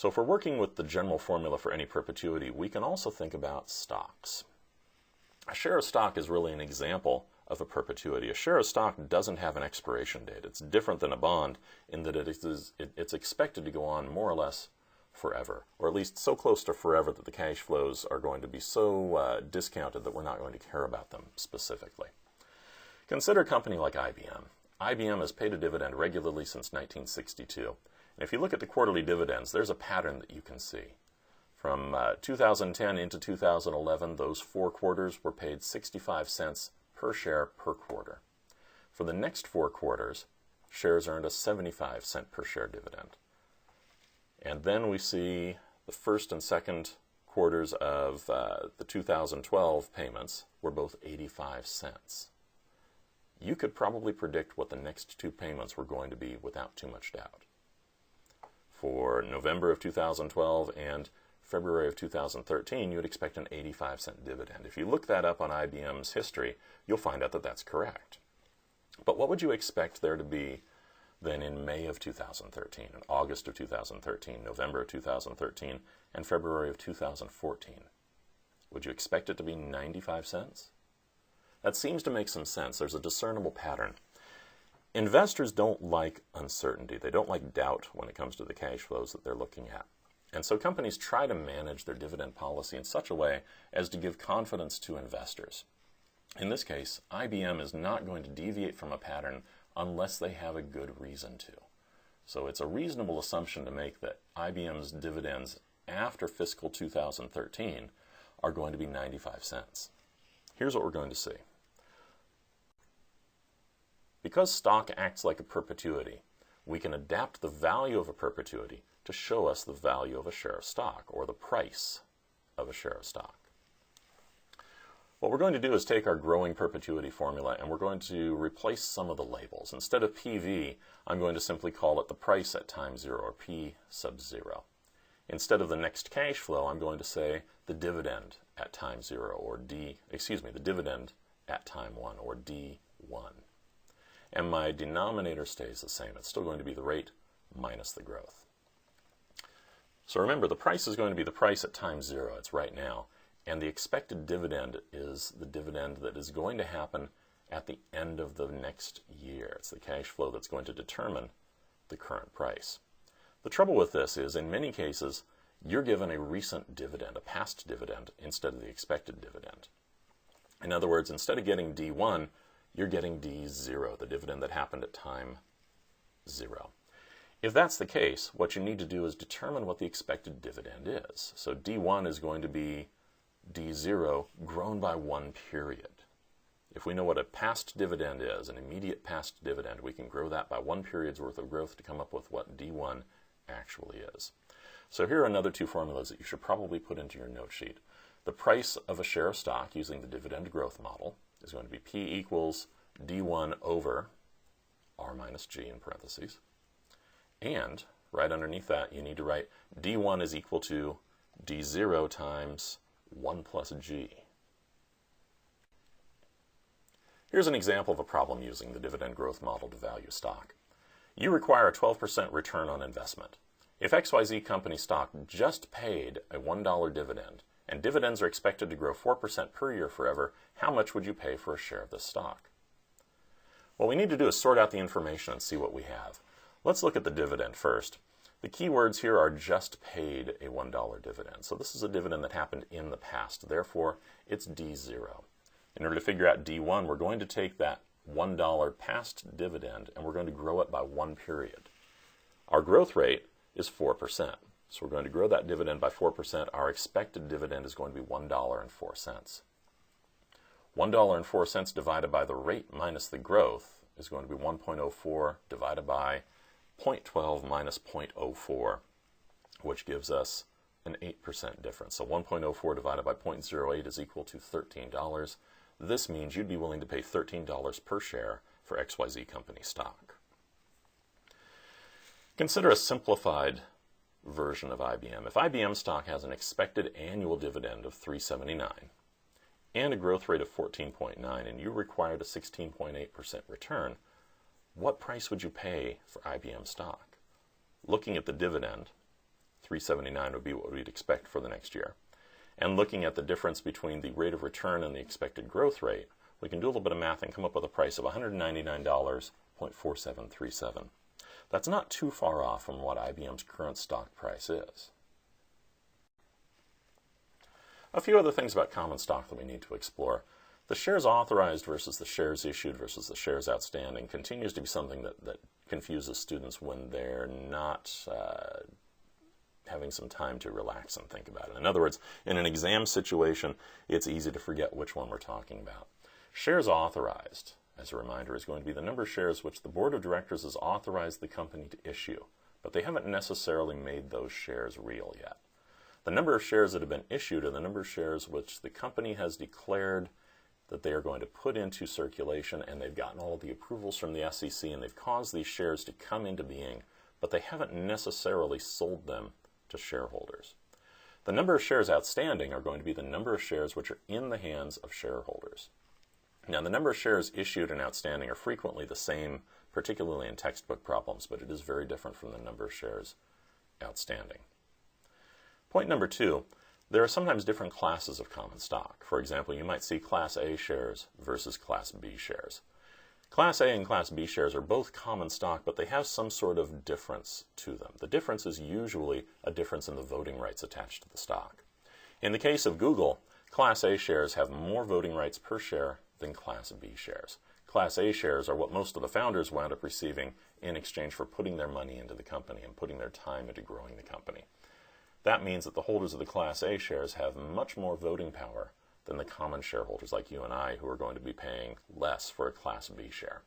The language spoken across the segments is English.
So if we're working with the general formula for any perpetuity, we can also think about stocks. A share of stock is really an example of a perpetuity. A share of stock doesn't have an expiration date. It's different than a bond in that it's expected to go on more or less forever, or at least so close to forever that the cash flows are going to be so discounted that we're not going to care about them specifically. Consider a company like IBM. IBM has paid a dividend regularly since 1962. And if you look at the quarterly dividends, there's a pattern that you can see. From 2010 into 2011, those 4 quarters were paid 65 cents per share per quarter. For the next 4 quarters, shares earned a 75-cent per share dividend. And then we see the first and second quarters of the 2012 payments were both 85 cents. You could probably predict what the next 2 payments were going to be without too much doubt. For November of 2012 and February of 2013, you would expect an 85-cent dividend. If you look that up on IBM's history, you'll find out that that's correct. But what would you expect there to be then in May of 2013, and August of 2013, November of 2013, and February of 2014? Would you expect it to be 95 cents? That seems to make some sense. There's a discernible pattern. Investors don't like uncertainty. They don't like doubt when it comes to the cash flows that they're looking at. And so companies try to manage their dividend policy in such a way as to give confidence to investors. In this case, IBM is not going to deviate from a pattern unless they have a good reason to. So it's a reasonable assumption to make that IBM's dividends after fiscal 2013 are going to be 95 cents. Here's what we're going to see. Because stock acts like a perpetuity, we can adapt the value of a perpetuity to show us the value of a share of stock, or the price of a share of stock. What we're going to do is take our growing perpetuity formula and we're going to replace some of the labels. Instead of PV, I'm going to simply call it the price at time 0, or P sub 0. Instead of the next cash flow, I'm going to say the dividend at time 0, or the dividend at time 1, or D1. And my denominator stays the same. It's still going to be the rate minus the growth. So remember, the price is going to be the price at time 0. It's right now. And the expected dividend is the dividend that is going to happen at the end of the next year. It's the cash flow that's going to determine the current price. The trouble with this is, in many cases, you're given a recent dividend, a past dividend, instead of the expected dividend. In other words, instead of getting D1, you're getting D0, the dividend that happened at time 0. If that's the case, what you need to do is determine what the expected dividend is. So D1 is going to be D0 grown by 1 period. If we know what a past dividend is, an immediate past dividend, we can grow that by 1 period's worth of growth to come up with what D1 actually is. So here are another 2 formulas that you should probably put into your note sheet. The price of a share of stock using the dividend growth model is going to be P equals D1 over R minus G in parentheses. And right underneath that, you need to write D1 is equal to D0 times 1 plus G. Here's an example of a problem using the dividend growth model to value stock. You require a 12% return on investment. If XYZ company stock just paid a $1 dividend, and dividends are expected to grow 4% per year forever, how much would you pay for a share of this stock? What we need to do is sort out the information and see what we have. Let's look at the dividend first. The key words here are just paid a $1 dividend. So this is a dividend that happened in the past. Therefore, it's D0. In order to figure out D1, we're going to take that $1 past dividend and we're going to grow it by 1 period. Our growth rate is 4%. So we're going to grow that dividend by 4%. Our expected dividend is going to be $1.04. $1.04 divided by the rate minus the growth is going to be 1.04 divided by 0.12 minus 0.04, which gives us an 8% difference. So 1.04 divided by 0.08 is equal to $13. This means you'd be willing to pay $13 per share for XYZ company stock. Consider a simplified version of IBM. If IBM stock has an expected annual dividend of $3.79 and a growth rate of 14.9 and you required a 16.8% return, what price would you pay for IBM stock? Looking at the dividend, 379 would be what we'd expect for the next year. And looking at the difference between the rate of return and the expected growth rate, we can do a little bit of math and come up with a price of $199.4737. That's not too far off from what IBM's current stock price is. A few other things about common stock that we need to explore. The shares authorized versus the shares issued versus the shares outstanding continues to be something that confuses students when they're not having some time to relax and think about it. In other words, in an exam situation, it's easy to forget which one we're talking about. Shares authorized, as a reminder, is going to be the number of shares which the board of directors has authorized the company to issue, but they haven't necessarily made those shares real yet. The number of shares that have been issued are the number of shares which the company has declared that they are going to put into circulation, and they've gotten all of the approvals from the SEC, and they've caused these shares to come into being, but they haven't necessarily sold them to shareholders. The number of shares outstanding are going to be the number of shares which are in the hands of shareholders. Now, the number of shares issued and outstanding are frequently the same, particularly in textbook problems, but it is very different from the number of shares outstanding. Point number two, there are sometimes different classes of common stock. For example, you might see Class A shares versus Class B shares. Class A and Class B shares are both common stock, but they have some sort of difference to them. The difference is usually a difference in the voting rights attached to the stock. In the case of Google, Class A shares have more voting rights per share than Class B shares. Class A shares are what most of the founders wound up receiving in exchange for putting their money into the company and putting their time into growing the company. That means that the holders of the Class A shares have much more voting power than the common shareholders like you and I, who are going to be paying less for a Class B share.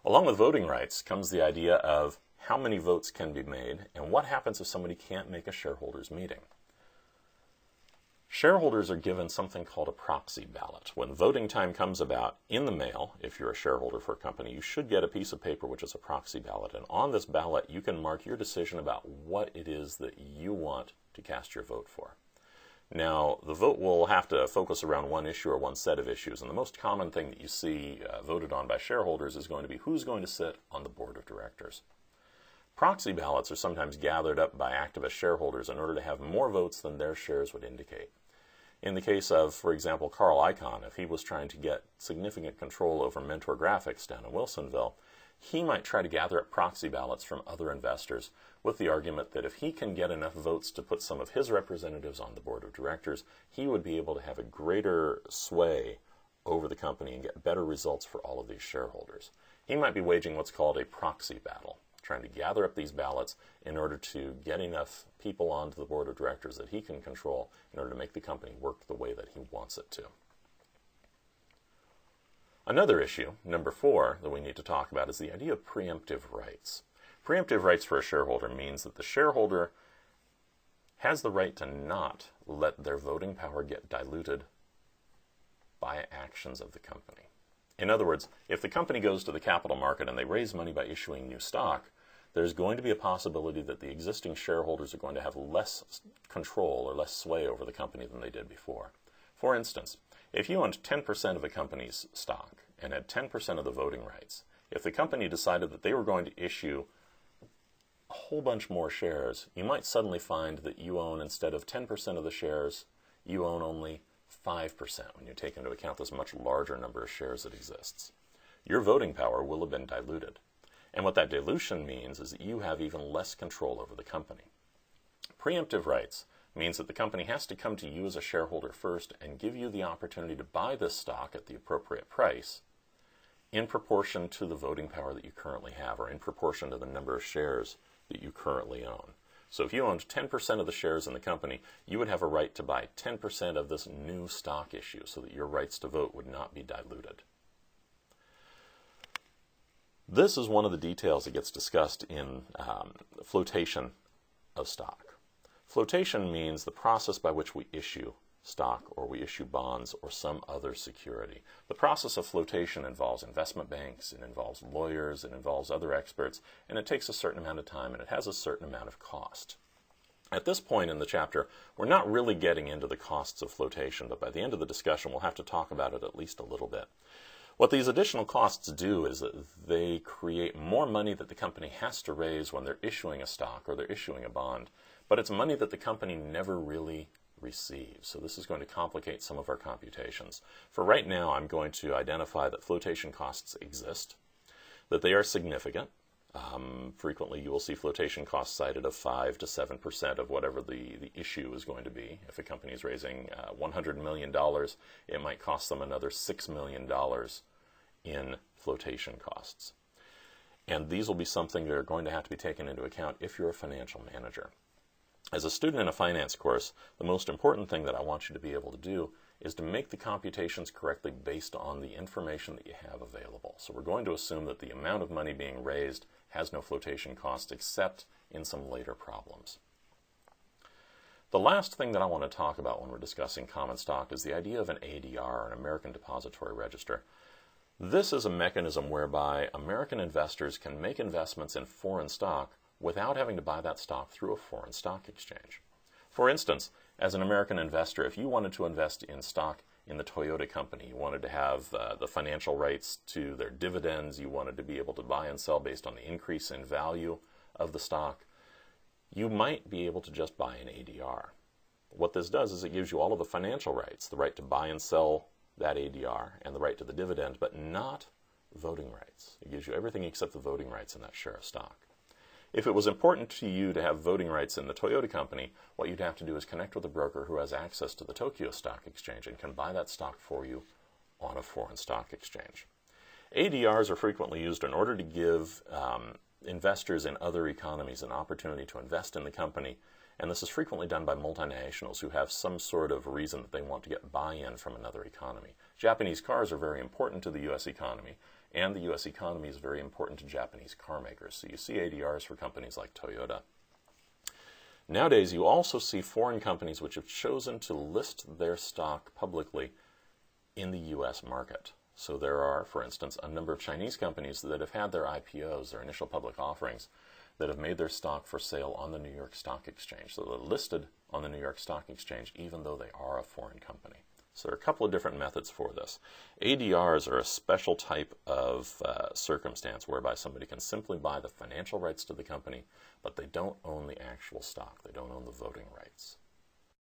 Along with voting rights comes the idea of how many votes can be made and what happens if somebody can't make a shareholders meeting. Shareholders are given something called a proxy ballot. When voting time comes about in the mail, if you're a shareholder for a company, you should get a piece of paper which is a proxy ballot. And on this ballot, you can mark your decision about what it is that you want to cast your vote for. Now, the vote will have to focus around one issue or one set of issues. And the most common thing that you see voted on by shareholders is going to be who's going to sit on the board of directors. Proxy ballots are sometimes gathered up by activist shareholders in order to have more votes than their shares would indicate. In the case of, for example, Carl Icahn, if he was trying to get significant control over Mentor Graphics down in Wilsonville, he might try to gather up proxy ballots from other investors with the argument that if he can get enough votes to put some of his representatives on the board of directors, he would be able to have a greater sway over the company and get better results for all of these shareholders. He might be waging what's called a proxy battle, trying to gather up these ballots in order to get enough people onto the board of directors that he can control in order to make the company work the way that he wants it to. Another issue, number 4, that we need to talk about is the idea of preemptive rights. Preemptive rights for a shareholder means that the shareholder has the right to not let their voting power get diluted by actions of the company. In other words, if the company goes to the capital market and they raise money by issuing new stock, there's going to be a possibility that the existing shareholders are going to have less control or less sway over the company than they did before. For instance, if you owned 10% of a company's stock and had 10% of the voting rights, if the company decided that they were going to issue a whole bunch more shares, you might suddenly find that you own, instead of 10% of the shares, you own only 5% when you take into account this much larger number of shares that exists. Your voting power will have been diluted. And what that dilution means is that you have even less control over the company. Preemptive rights means that the company has to come to you as a shareholder first and give you the opportunity to buy this stock at the appropriate price in proportion to the voting power that you currently have, or in proportion to the number of shares that you currently own. So if you owned 10% of the shares in the company, you would have a right to buy 10% of this new stock issue so that your rights to vote would not be diluted. This is one of the details that gets discussed in flotation of stock. Flotation means the process by which we issue stock or we issue bonds or some other security. The process of flotation involves investment banks, it involves lawyers, it involves other experts, and it takes a certain amount of time and it has a certain amount of cost. At this point in the chapter, we're not really getting into the costs of flotation, but by the end of the discussion we'll have to talk about it at least a little bit. What these additional costs do is that they create more money that the company has to raise when they're issuing a stock or they're issuing a bond, but it's money that the company never really receives. So this is going to complicate some of our computations. For right now, I'm going to identify that flotation costs exist, that they are significant. Frequently, you will see flotation costs cited of 5 to 7% of whatever the issue is going to be. If a company is raising $100 million, it might cost them another $6 million in flotation costs. And these will be something that are going to have to be taken into account if you're a financial manager. As a student in a finance course, the most important thing that I want you to be able to do is to make the computations correctly based on the information that you have available. So we're going to assume that the amount of money being raised has no flotation cost except in some later problems. The last thing that I want to talk about when we're discussing common stock is the idea of an ADR, an American Depository Register. This is a mechanism whereby American investors can make investments in foreign stock without having to buy that stock through a foreign stock exchange. For instance, as an American investor, if you wanted to invest in stock in the Toyota company, you wanted to have the financial rights to their dividends, you wanted to be able to buy and sell based on the increase in value of the stock, you might be able to just buy an ADR. What this does is it gives you all of the financial rights, the right to buy and sell that ADR and the right to the dividend, but not voting rights. It gives you everything except the voting rights in that share of stock. If it was important to you to have voting rights in the Toyota company, what you'd have to do is connect with a broker who has access to the Tokyo Stock Exchange and can buy that stock for you on a foreign stock exchange. ADRs are frequently used in order to give investors in other economies an opportunity to invest in the company, and this is frequently done by multinationals who have some sort of reason that they want to get buy-in from another economy. Japanese cars are very important to the U.S. economy, and the U.S. economy is very important to Japanese car makers. So you see ADRs for companies like Toyota. Nowadays, you also see foreign companies which have chosen to list their stock publicly in the U.S. market. So there are, for instance, a number of Chinese companies that have had their IPOs, their initial public offerings, that have made their stock for sale on the New York Stock Exchange. So they're listed on the New York Stock Exchange even though they are a foreign company. So there are a couple of different methods for this. ADRs are a special type of circumstance whereby somebody can simply buy the financial rights to the company, but they don't own the actual stock. They don't own the voting rights.